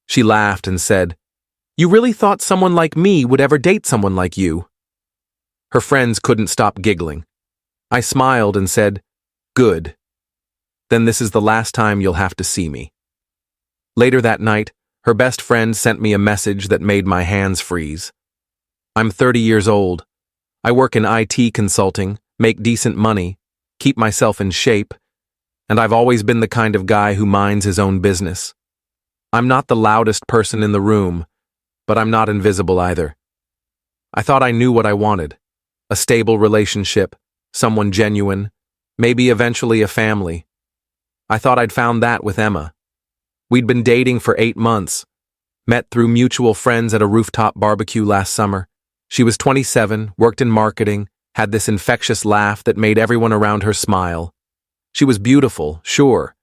She laughed and said, "You really thought someone like me would ever date someone like you?" Her friends couldn't stop giggling. I smiled and said, "Good. Then this is the last time you'll have to see me." Later that night, her best friend sent me a message that made my hands freeze. "I'm 30 years old. I work in IT consulting, make decent money, keep myself in shape, and I've always been the kind of guy who minds his own business. I'm not the loudest person in the room, but I'm not invisible either. I thought I knew what I wanted. A stable relationship, someone genuine, maybe eventually a family. I thought I'd found that with Emma. We'd been dating for 8 months, met through mutual friends at a rooftop barbecue last summer. She was 27, worked in marketing, had this infectious laugh that made everyone around her smile. She was beautiful, sure,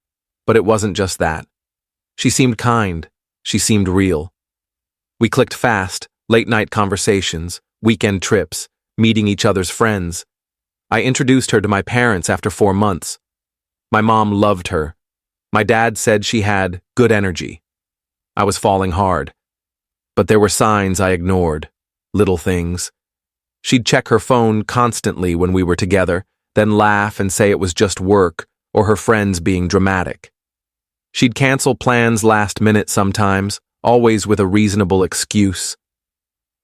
but it wasn't just that. She seemed kind. She seemed real. We clicked fast, late-night conversations, weekend trips, meeting each other's friends. I introduced her to my parents after 4 months. My mom loved her. My dad said she had good energy. I was falling hard. But there were signs I ignored. Little things. She'd check her phone constantly when we were together, then laugh and say it was just work or her friends being dramatic. She'd cancel plans last minute sometimes, always with a reasonable excuse.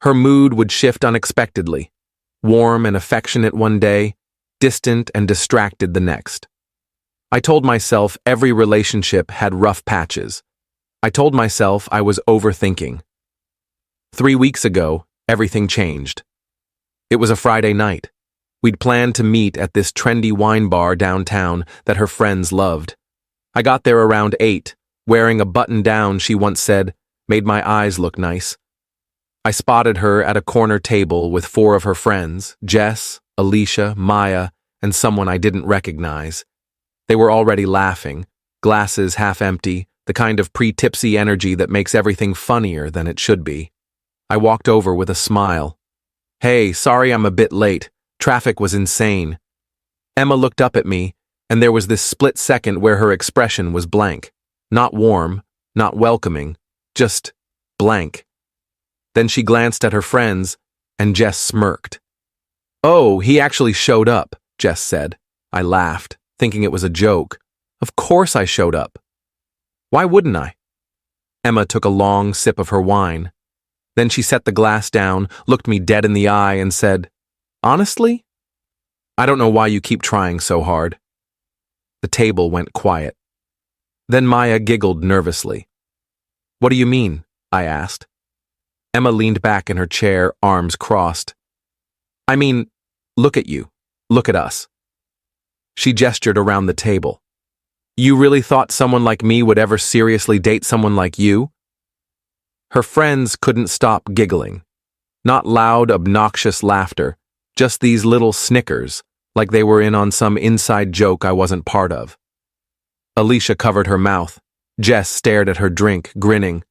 Her mood would shift unexpectedly, warm and affectionate one day, distant and distracted the next. I told myself every relationship had rough patches. I told myself I was overthinking. 3 weeks ago, everything changed. It was a Friday night. We'd planned to meet at this trendy wine bar downtown that her friends loved. I got there around 8, wearing a button-down she once said made my eyes look nice. I spotted her at a corner table with 4 of her friends, Jess, Alicia, Maya, and someone I didn't recognize. They were already laughing, glasses half empty, the kind of pre-tipsy energy that makes everything funnier than it should be. I walked over with a smile. "Hey, sorry I'm a bit late. Traffic was insane." Emma looked up at me, and there was this split second where her expression was blank. Not warm, not welcoming, just blank. Then she glanced at her friends, and Jess smirked. "Oh, he actually showed up," Jess said. I laughed, thinking it was a joke. Of course I showed up. Why wouldn't I? Emma took a long sip of her wine. Then she set the glass down, looked me dead in the eye, and said, "Honestly? I don't know why you keep trying so hard." The table went quiet. Then Maya giggled nervously. "What do you mean?" I asked. Emma leaned back in her chair, arms crossed. "I mean, look at you. Look at us." She gestured around the table. "You really thought someone like me would ever seriously date someone like you?" Her friends couldn't stop giggling. Not loud, obnoxious laughter, just these little snickers, like they were in on some inside joke I wasn't part of. Alicia covered her mouth. Jess stared at her drink, grinning.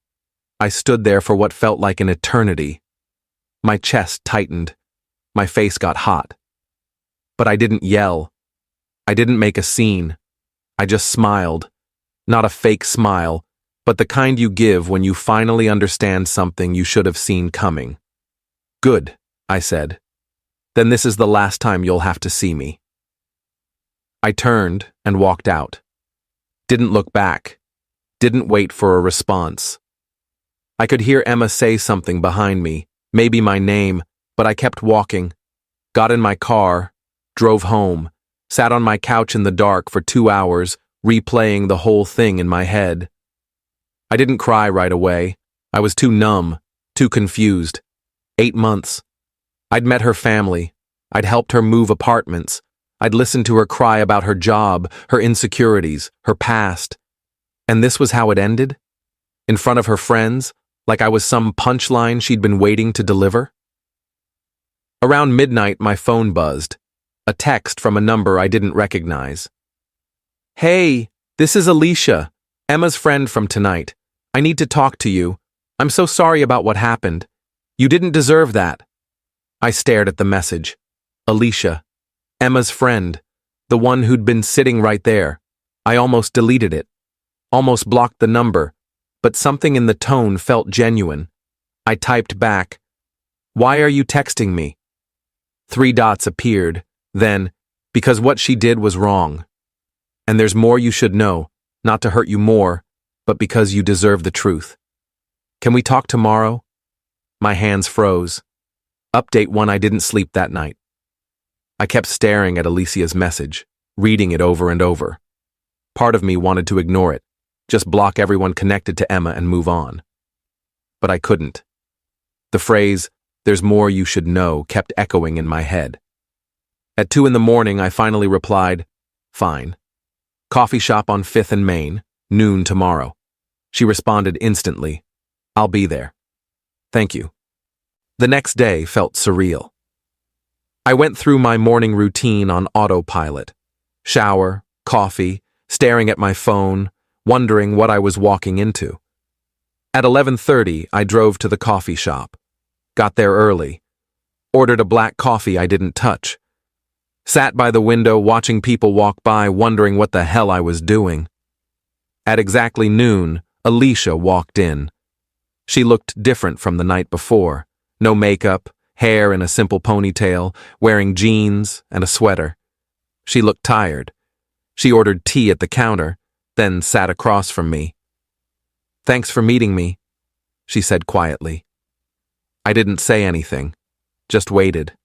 I stood there for what felt like an eternity. My chest tightened. My face got hot. But I didn't yell. I didn't make a scene. I just smiled. Not a fake smile, but the kind you give when you finally understand something you should have seen coming. "Good," I said. "Then this is the last time you'll have to see me." I turned and walked out. Didn't look back. Didn't wait for a response. I could hear Emma say something behind me, maybe my name, but I kept walking. Got in my car, drove home, sat on my couch in the dark for 2 hours, replaying the whole thing in my head. I didn't cry right away. I was too numb, too confused. 8 months. I'd met her family. I'd helped her move apartments. I'd listened to her cry about her job, her insecurities, her past. And this was how it ended? In front of her friends, like I was some punchline she'd been waiting to deliver? Around midnight, my phone buzzed. A text from a number I didn't recognize. "Hey, this is Alicia, Emma's friend from tonight. I need to talk to you. I'm so sorry about what happened. You didn't deserve that." I stared at the message. Alicia, Emma's friend, the one who'd been sitting right there. I almost deleted it. Almost blocked the number. but something in the tone felt genuine. I typed back, "Why are you texting me?" 3 dots appeared, then, "Because what she did was wrong. And there's more you should know, not to hurt you more, but because you deserve the truth. Can we talk tomorrow?" My hands froze. Update 1: I didn't sleep that night. I kept staring at Alicia's message, reading it over and over. Part of me wanted to ignore it, just block everyone connected to Emma and move on. But I couldn't. The phrase, "there's more you should know," kept echoing in my head. At 2 in the morning, I finally replied, "Fine. Coffee shop on 5th and Main, noon tomorrow." She responded instantly, "I'll be there. Thank you." The next day felt surreal. I went through my morning routine on autopilot. Shower, coffee, staring at my phone, wondering what I was walking into. At 11:30, I drove to the coffee shop. Got there early. Ordered a black coffee I didn't touch. Sat by the window watching people walk by, wondering what the hell I was doing. At exactly noon, Alicia walked in. She looked different from the night before. No makeup, hair in a simple ponytail, wearing jeans and a sweater. She looked tired. She ordered tea at the counter, then sat across from me. "Thanks for meeting me," she said quietly. I didn't say anything, just waited.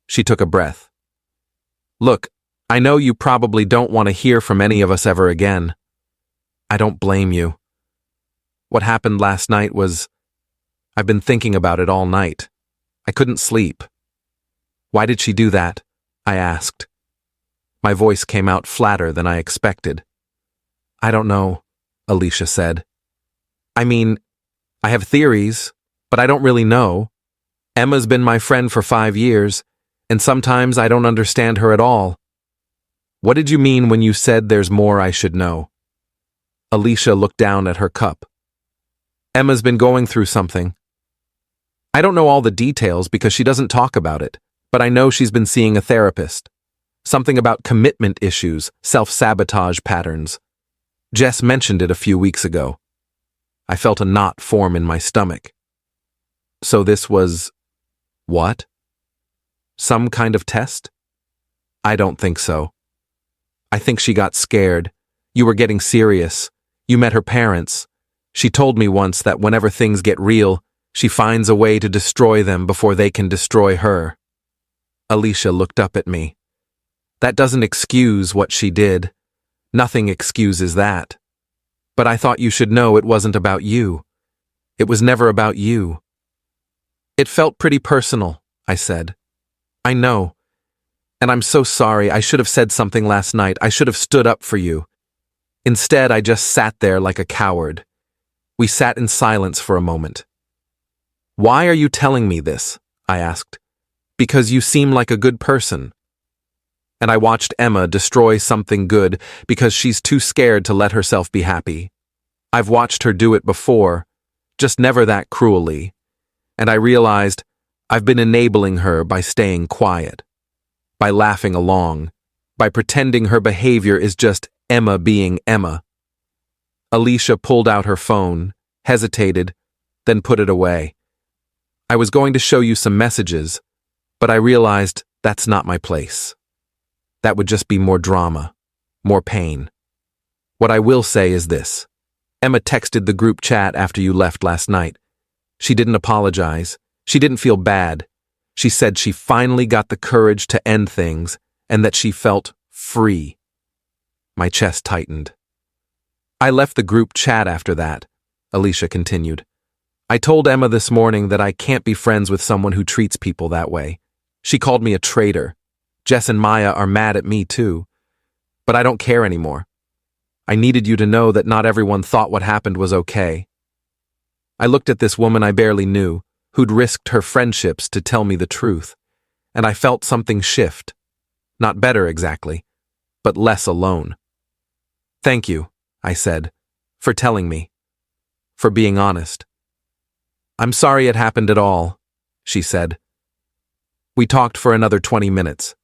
She took a breath. "Look, I know you probably don't want to hear from any of us ever again. I don't blame you. What happened last night was... I've been thinking about it all night. I couldn't sleep." "Why did she do that?" I asked. My voice came out flatter than I expected. "I don't know," Alicia said. "I mean, I have theories, but I don't really know. Emma's been my friend for 5 years, and sometimes I don't understand her at all." "What did you mean when you said there's more I should know?" Alicia looked down at her cup. "Emma's been going through something. I don't know all the details because she doesn't talk about it, but I know she's been seeing a therapist. Something about commitment issues, self-sabotage patterns. Jess mentioned it a few weeks ago." I felt a knot form in my stomach. "So this was... what? Some kind of test?" "I don't think so. I think she got scared. You were getting serious. You met her parents. She told me once that whenever things get real, she finds a way to destroy them before they can destroy her." Alicia looked up at me. "That doesn't excuse what she did. Nothing excuses that. But I thought you should know it wasn't about you. It was never about you." "It felt pretty personal," I said. "I know. And I'm so sorry. I should have said something last night. I should have stood up for you. Instead, I just sat there like a coward." We sat in silence for a moment. "Why are you telling me this?" I asked. "Because you seem like a good person." And I watched Emma destroy something good because she's too scared to let herself be happy. I've watched her do it before, just never that cruelly. And I realized I've been enabling her by staying quiet, by laughing along, by pretending her behavior is just Emma being Emma. Alicia pulled out her phone, hesitated, then put it away. "I was going to show you some messages, but I realized that's not my place. That would just be more drama, more pain. What I will say is this. Emma texted the group chat after you left last night. She didn't apologize. She didn't feel bad. She said she finally got the courage to end things and that she felt free." My chest tightened. "I left the group chat after that," Alicia continued. "I told Emma this morning that I can't be friends with someone who treats people that way. She called me a traitor. Jess and Maya are mad at me too. But I don't care anymore. I needed you to know that not everyone thought what happened was okay." I looked at this woman I barely knew, who'd risked her friendships to tell me the truth, and I felt something shift. Not better exactly, but less alone. "Thank you," I said, "for telling me, for being honest." "I'm sorry it happened at all," she said. We talked for another 20 minutes.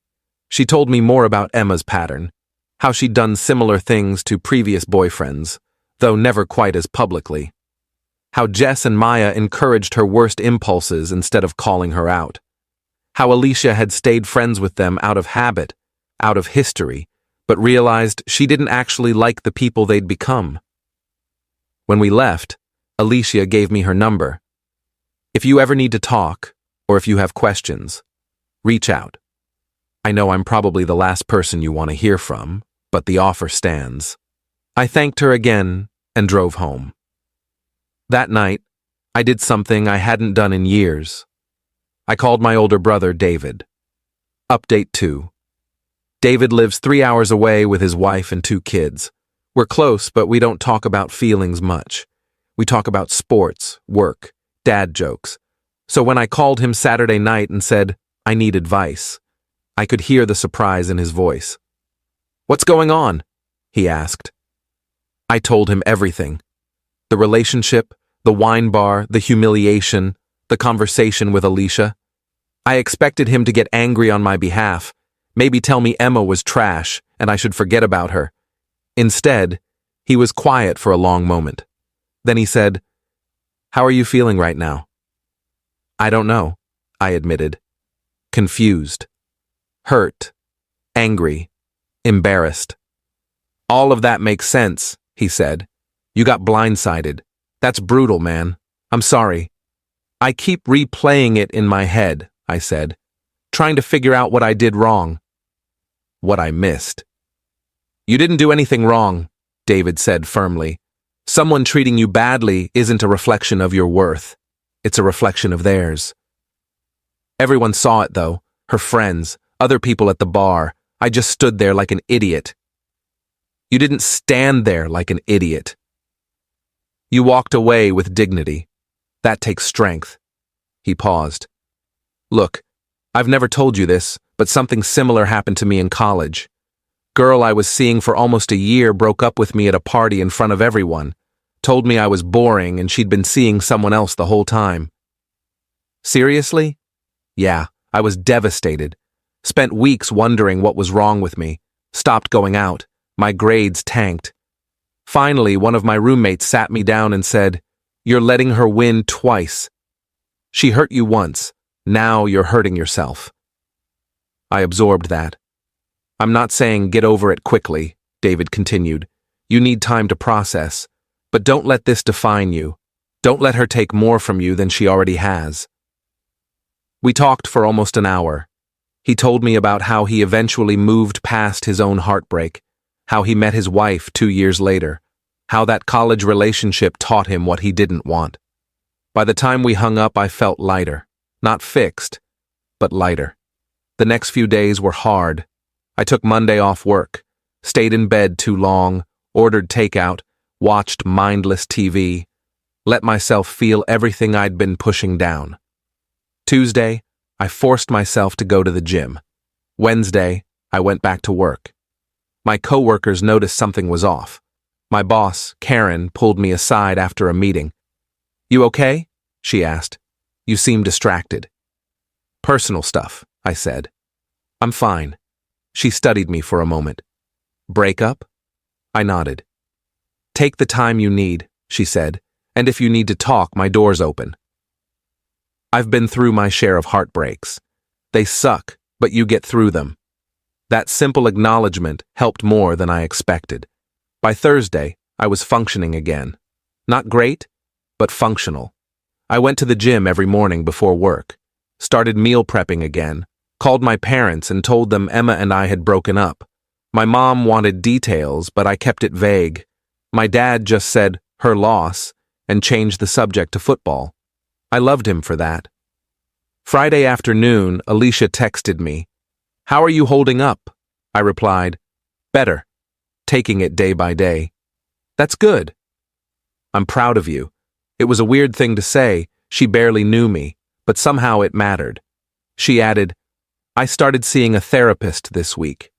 She told me more about Emma's pattern, how she'd done similar things to previous boyfriends, though never quite as publicly. How Jess and Maya encouraged her worst impulses instead of calling her out. How Alicia had stayed friends with them out of habit, out of history, but realized she didn't actually like the people they'd become. When we left, Alicia gave me her number. If you ever need to talk, or if you have questions, reach out. I know I'm probably the last person you want to hear from, but the offer stands. I thanked her again and drove home. That night, I did something I hadn't done in years. I called my older brother, David. Update 2. David lives 3 hours away with his wife and 2 kids. We're close, but we don't talk about feelings much. We talk about sports, work, dad jokes. So when I called him Saturday night and said, I need advice, I could hear the surprise in his voice. What's going on? He asked. I told him everything. The relationship, the wine bar, the humiliation, the conversation with Alicia. I expected him to get angry on my behalf, maybe tell me Emma was trash and I should forget about her. Instead, he was quiet for a long moment. Then he said, How are you feeling right now? I don't know, I admitted. Confused. Hurt. Angry. Embarrassed. All of that makes sense, he said. You got blindsided. That's brutal, man. I'm sorry. I keep replaying it in my head, I said, trying to figure out what I did wrong. What I missed. You didn't do anything wrong, David said firmly. Someone treating you badly isn't a reflection of your worth. It's a reflection of theirs. Everyone saw it, though. Her friends, other people at the bar. I just stood there like an idiot. You didn't stand there like an idiot. You walked away with dignity. That takes strength. He paused. Look, I've never told you this, but something similar happened to me in college. Girl I was seeing for almost a year broke up with me at a party in front of everyone, told me I was boring and she'd been seeing someone else the whole time. Seriously? Yeah, I was devastated. Spent weeks wondering what was wrong with me. Stopped going out. My grades tanked. Finally, one of my roommates sat me down and said, You're letting her win twice. She hurt you once. Now you're hurting yourself. I absorbed that. I'm not saying get over it quickly, David continued. You need time to process. But don't let this define you. Don't let her take more from you than she already has. We talked for almost an hour. He told me about how he eventually moved past his own heartbreak, how he met his wife 2 years later, how that college relationship taught him what he didn't want. By the time we hung up, I felt lighter. Not fixed, but lighter. The next few days were hard. I took Monday off work, stayed in bed too long, ordered takeout, watched mindless TV, let myself feel everything I'd been pushing down. Tuesday, I forced myself to go to the gym. Wednesday, I went back to work. My coworkers noticed something was off. My boss, Karen, pulled me aside after a meeting. You okay? She asked. You seem distracted. Personal stuff, I said. I'm fine. She studied me for a moment. Break up? I nodded. Take the time you need, she said, and if you need to talk, my door's open. I've been through my share of heartbreaks. They suck, but you get through them. That simple acknowledgement helped more than I expected. By Thursday, I was functioning again. Not great, but functional. I went to the gym every morning before work, started meal prepping again, called my parents and told them Emma and I had broken up. My mom wanted details, but I kept it vague. My dad just said, her loss, and changed the subject to football. I loved him for that. Friday afternoon, Alicia texted me. How are you holding up? I replied, better, taking it day by day. That's good. I'm proud of you. It was a weird thing to say, she barely knew me, but somehow it mattered. She added, I started seeing a therapist this week,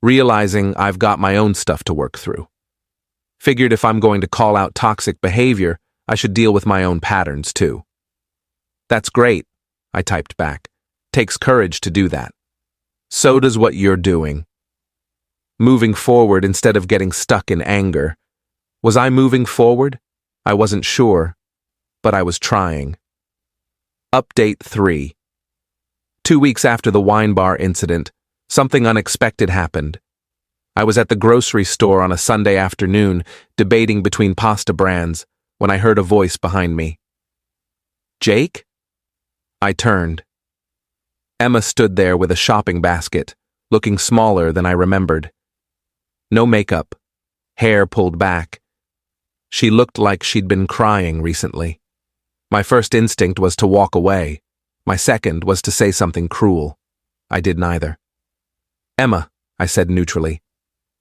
realizing I've got my own stuff to work through. Figured if I'm going to call out toxic behavior, I should deal with my own patterns too. That's great, I typed back. Takes courage to do that. So does what you're doing. Moving forward instead of getting stuck in anger. Was I moving forward? I wasn't sure, but I was trying. Update 3. 2 weeks after the wine bar incident, something unexpected happened. I was at the grocery store on a Sunday afternoon, debating between pasta brands, when I heard a voice behind me. "Jake?" I turned. Emma stood there with a shopping basket, looking smaller than I remembered. No makeup, hair pulled back. She looked like she'd been crying recently. My first instinct was to walk away. My second was to say something cruel. I did neither. "Emma," I said neutrally.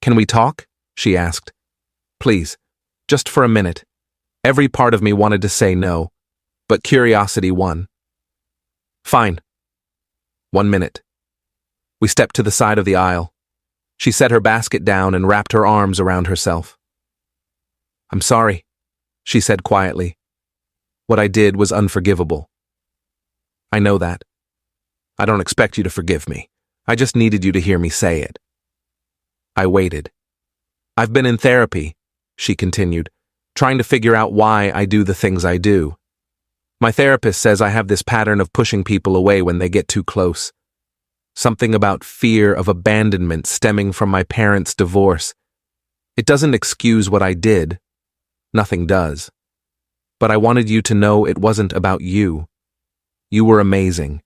"Can we talk?" she asked. "Please, just for a minute." Every part of me wanted to say no, but curiosity won. "Fine. 1 minute." We stepped to the side of the aisle. She set her basket down and wrapped her arms around herself. "I'm sorry," she said quietly. "What I did was unforgivable." "I know that. I don't expect you to forgive me. I just needed you to hear me say it." I waited. "I've been in therapy," she continued, "trying to figure out why I do the things I do. My therapist says I have this pattern of pushing people away when they get too close. Something about fear of abandonment stemming from my parents' divorce. It doesn't excuse what I did. Nothing does. But I wanted you to know it wasn't about you. You were amazing.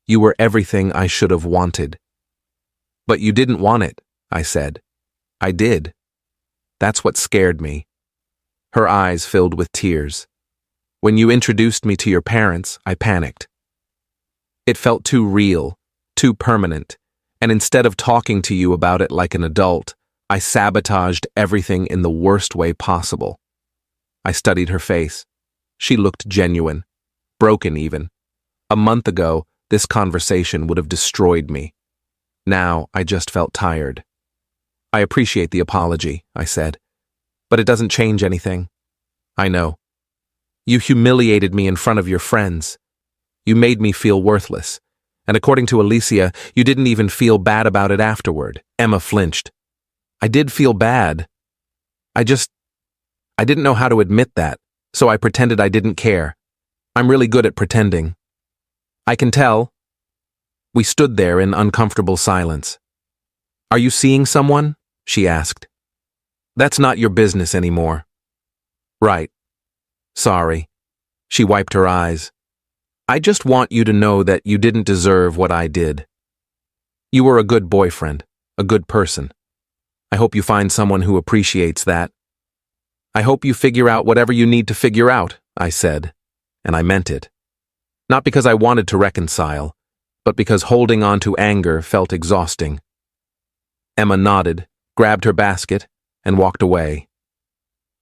You were everything I should have wanted." "But you didn't want it," I said. "I did. That's what scared me." Her eyes filled with tears. "When you introduced me to your parents, I panicked. It felt too real, too permanent, and instead of talking to you about it like an adult, I sabotaged everything in the worst way possible." I studied her face. She looked genuine, broken even. A month ago, this conversation would have destroyed me. Now, I just felt tired. "I appreciate the apology," I said, "but it doesn't change anything." "I know. You humiliated me in front of your friends. You made me feel worthless. And according to Alicia, you didn't even feel bad about it afterward." Emma flinched. "I did feel bad. I didn't know how to admit that, so I pretended I didn't care. I'm really good at pretending." "I can tell." We stood there in uncomfortable silence. "Are you seeing someone?" she asked. "That's not your business anymore." "Right. Sorry." She wiped her eyes. "I just want you to know that you didn't deserve what I did. You were a good boyfriend, a good person. I hope you find someone who appreciates that." "I hope you figure out whatever you need to figure out," I said, and I meant it. Not because I wanted to reconcile, but because holding on to anger felt exhausting. Emma nodded, grabbed her basket, and walked away.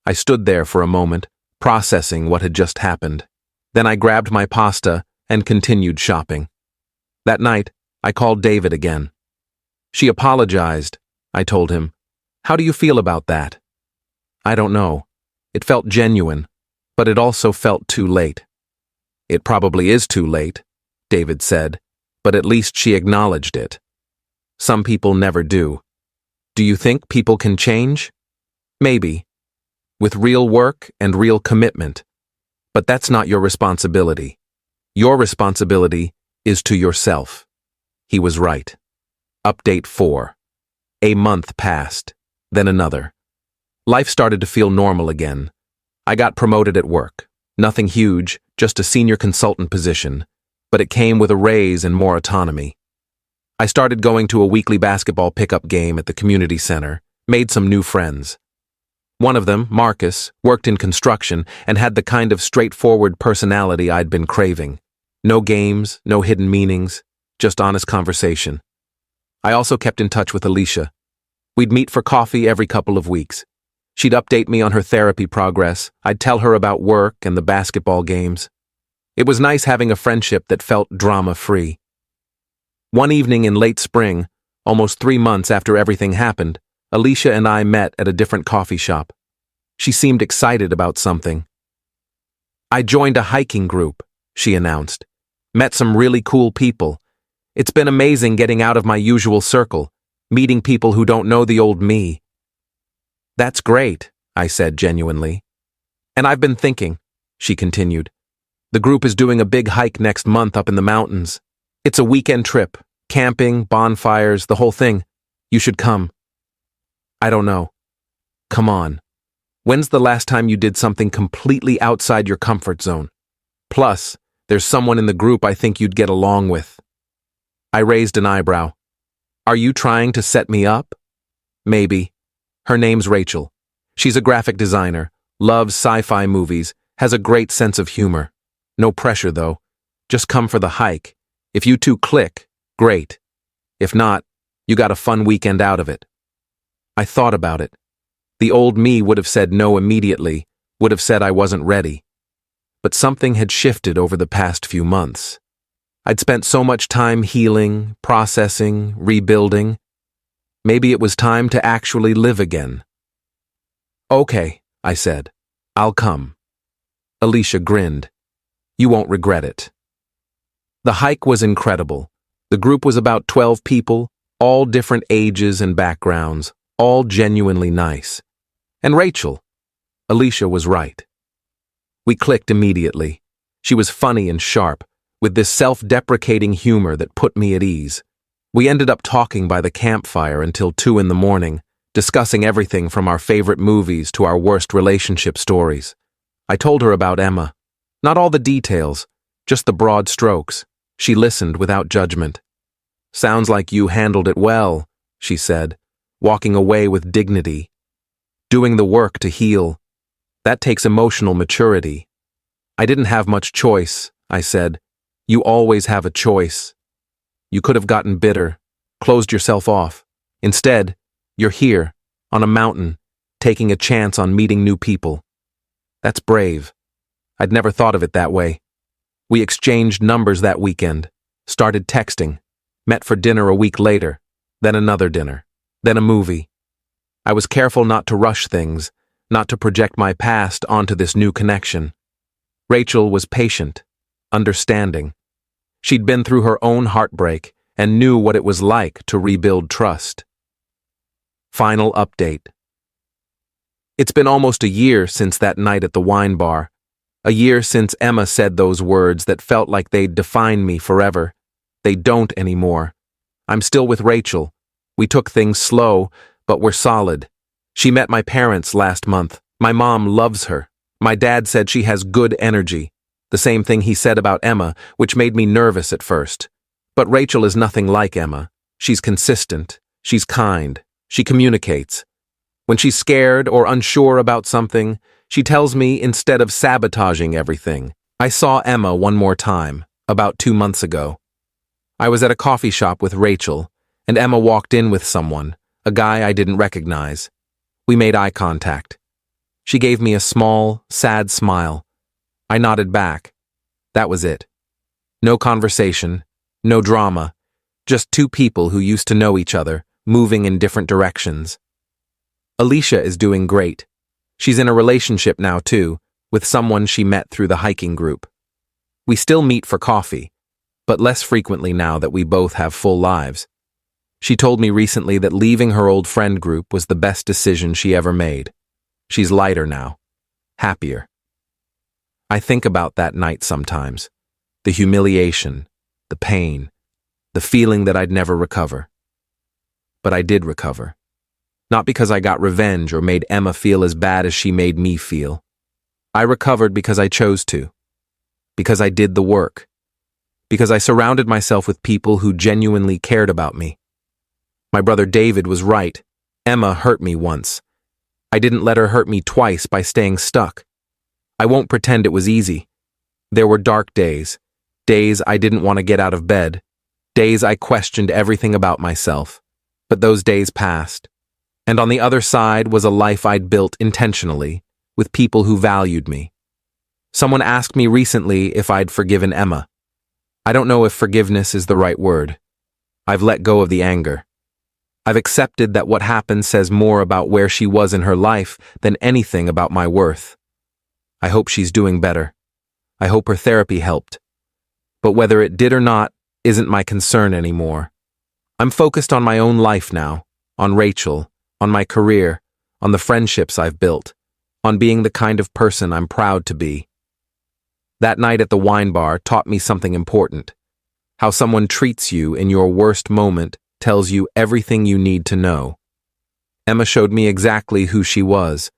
I stood there for a moment, processing what had just happened. Then I grabbed my pasta and continued shopping. That night, I called David again. "She apologized," I told him. "How do you feel about that?" "I don't know. It felt genuine, but it also felt too late." "It probably is too late," David said, "but at least she acknowledged it. Some people never do. Do you think people can change? Maybe. With real work and real commitment. But that's not your responsibility. Your responsibility is to yourself." He was right. Update 4. A month passed, then another. Life started to feel normal again. I got promoted at work. Nothing huge, just a senior consultant position, but it came with a raise and more autonomy. I started going to a weekly basketball pickup game at the community center, made some new friends. One of them, Marcus, worked in construction and had the kind of straightforward personality I'd been craving. No games, no hidden meanings, just honest conversation. I also kept in touch with Alicia. We'd meet for coffee every couple of weeks. She'd update me on her therapy progress. I'd tell her about work and the basketball games. It was nice having a friendship that felt drama-free. One evening in late spring, almost 3 months after everything happened, Alicia and I met at a different coffee shop. She seemed excited about something. "I joined a hiking group," she announced. "Met some really cool people. It's been amazing getting out of my usual circle, meeting people who don't know the old me." "That's great," I said genuinely. "And I've been thinking, she continued. "The group is doing a big hike next month up in the mountains. It's a weekend trip, camping, bonfires, the whole thing. You should come." "I don't know." "Come on. When's the last time you did something completely outside your comfort zone? Plus, there's someone in the group I think you'd get along with." I raised an eyebrow. "Are you trying to set me up?" "Maybe." Her name's Rachel. She's a graphic designer, loves sci-fi movies, has a great sense of humor. No pressure, though. Just come for the hike. If you two click, great. If not, you got a fun weekend out of it. I thought about it. The old me would have said no immediately, would have said I wasn't ready. But something had shifted over the past few months. I'd spent so much time healing, processing, rebuilding. Maybe it was time to actually live again. "Okay," I said. "I'll come." Alicia grinned. "You won't regret it." The hike was incredible. The group was about 12 people, all different ages and backgrounds, all genuinely nice. And Rachel. Alicia was right. We clicked immediately. She was funny and sharp, with this self-deprecating humor that put me at ease. We ended up talking by the campfire until 2 in the morning, discussing everything from our favorite movies to our worst relationship stories. I told her about Emma. Not all the details, just the broad strokes. She listened without judgment. "Sounds like you handled it well," she said, walking away with dignity. "Doing the work to heal. That takes emotional maturity." "I didn't have much choice," I said. "You always have a choice. You could have gotten bitter, closed yourself off. Instead, you're here, on a mountain, taking a chance on meeting new people. That's brave. I'd never thought of it that way." We exchanged numbers that weekend, started texting, met for dinner a week later, then another dinner, then a movie. I was careful not to rush things, not to project my past onto this new connection. Rachel was patient, understanding. She'd been through her own heartbreak and knew what it was like to rebuild trust. Final update. It's been almost a year since that night at the wine bar. A year since Emma said those words that felt like they'd define me forever. They don't anymore. I'm still with Rachel. We took things slow, but we're solid. She met my parents last month. My mom loves her. My dad said she has good energy. The same thing he said about Emma, which made me nervous at first. But Rachel is nothing like Emma. She's consistent. She's kind. She communicates. When she's scared or unsure about something, she tells me instead of sabotaging everything. I saw Emma one more time, about 2 months ago. I was at a coffee shop with Rachel, and Emma walked in with someone, a guy I didn't recognize. We made eye contact. She gave me a small, sad smile. I nodded back. That was it. No conversation, no drama, just 2 people who used to know each other, moving in different directions. Alicia is doing great. She's in a relationship now, too, with someone she met through the hiking group. We still meet for coffee, but less frequently now that we both have full lives. She told me recently that leaving her old friend group was the best decision she ever made. She's lighter now, happier. I think about that night sometimes. The humiliation, the pain, the feeling that I'd never recover. But I did recover. Not because I got revenge or made Emma feel as bad as she made me feel. I recovered because I chose to. Because I did the work. Because I surrounded myself with people who genuinely cared about me. My brother David was right. Emma hurt me once. I didn't let her hurt me twice by staying stuck. I won't pretend it was easy. There were dark days. Days I didn't want to get out of bed. Days I questioned everything about myself. But those days passed. And on the other side was a life I'd built intentionally, with people who valued me. Someone asked me recently if I'd forgiven Emma. I don't know if forgiveness is the right word. I've let go of the anger. I've accepted that what happened says more about where she was in her life than anything about my worth. I hope she's doing better. I hope her therapy helped. But whether it did or not isn't my concern anymore. I'm focused on my own life now, on Rachel, on my career, on the friendships I've built, on being the kind of person I'm proud to be. That night at the wine bar taught me something important. How someone treats you in your worst moment tells you everything you need to know. Emma showed me exactly who she was,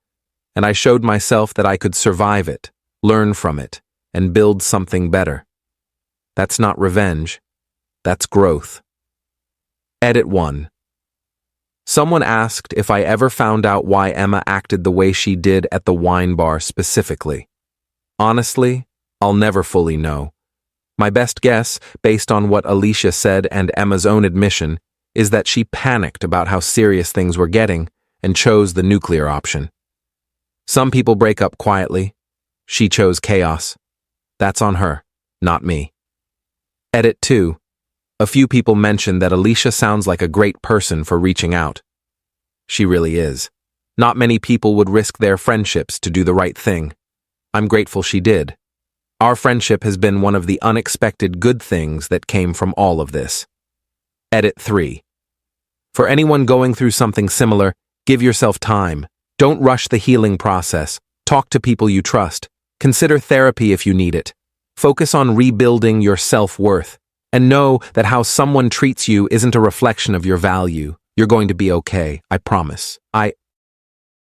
and I showed myself that I could survive it, learn from it, and build something better. That's not revenge. That's growth. Edit 1. Someone asked if I ever found out why Emma acted the way she did at the wine bar specifically. Honestly, I'll never fully know. My best guess, based on what Alicia said and Emma's own admission, is that she panicked about how serious things were getting and chose the nuclear option. Some people break up quietly. She chose chaos. That's on her, not me. Edit 2. A few people mentioned that Alicia sounds like a great person for reaching out. She really is. Not many people would risk their friendships to do the right thing. I'm grateful she did. Our friendship has been one of the unexpected good things that came from all of this. Edit 3. For anyone going through something similar, give yourself time. Don't rush the healing process. Talk to people you trust. Consider therapy if you need it. Focus on rebuilding your self-worth. And know that how someone treats you isn't a reflection of your value. You're going to be okay, I promise.